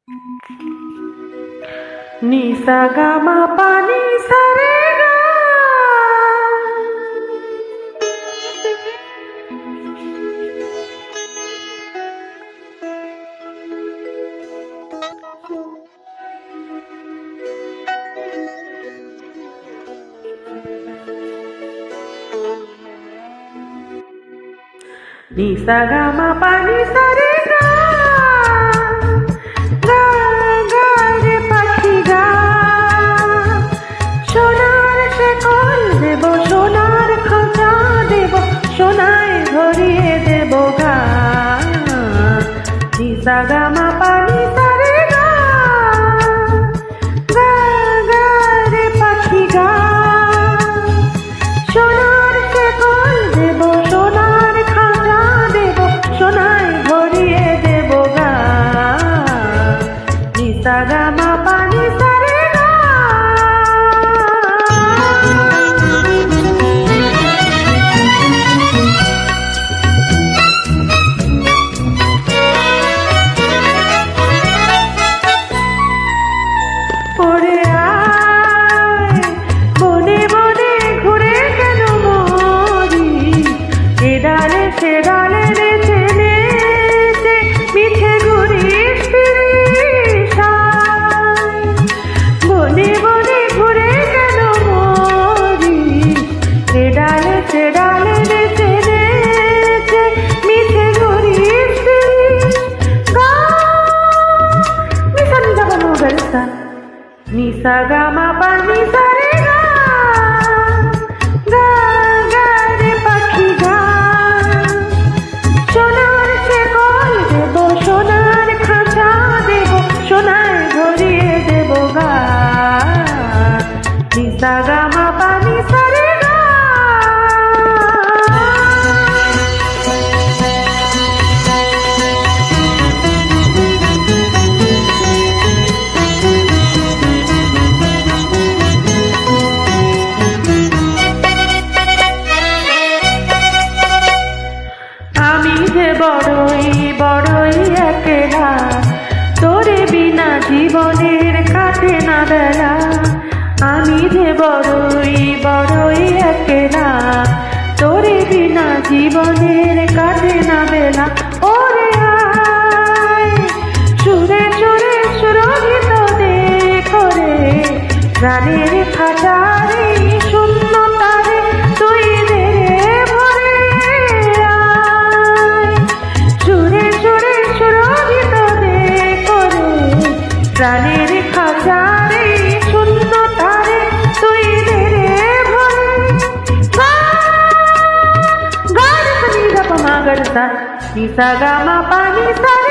নি সা গা মা পা নি সা রে গা। নি সা গা মা পা নি সা রে গা। গা গা রে পাখি গা। সোনার শেকল দেব, সোনার খাঁচা দেব, সোনায় ভরিয়ে দেব গা। নি সা গা মা পা নি সা রে গা। গা গা রে পাখি গা। সোনার শেকল দেব, সোনার খাঁচা দেব, সোনায় ভরিয়ে দেব গা। নি সা গা মা পা নি সা রে গা। ওরে আয় বনে বনে ঘুরে কেন মরি, এ ডালে সে ডালে নেচে নেচে মিঠে ঘুরিস ফিরিস আয়। বনে বনে ঘুরে কেন মরি, এ ডালে সে ডালে নেচে নেচে মিঠে ঘুরিস ফিরিস গা। নিসা নিসা বনো গলসা। নি সা গা মা পা নি সা রে গা। গা গা রে পাখি গা। সোনার শেকল দেব, সোনার খাঁচা দেব, সোনায় ভরিয়ে দেব গা। নি সা গা মা পা নি সা রে গা। আমি যে বড়ই বড়ই একলা, তোরে বিনা জীবনের কাটে না বেলা। আমি যে বড়ই বড়ই একলা, তোরে বিনা জীবনের কাটে না বেলা। ওরে আয় সুরে সুরে সুরভিত দে করে, প্রাণের খাঁচারে শূন্যতারে তুই দে ভরে আয়। সুরে সুরে সুরভিত দে করে, প্রাণের খাঁচারে শূন্যতারে তুই দে ভরে গা। গা রে সা নি ধা পা মা গা রে সা। নি সা গা মা পা নি সা রে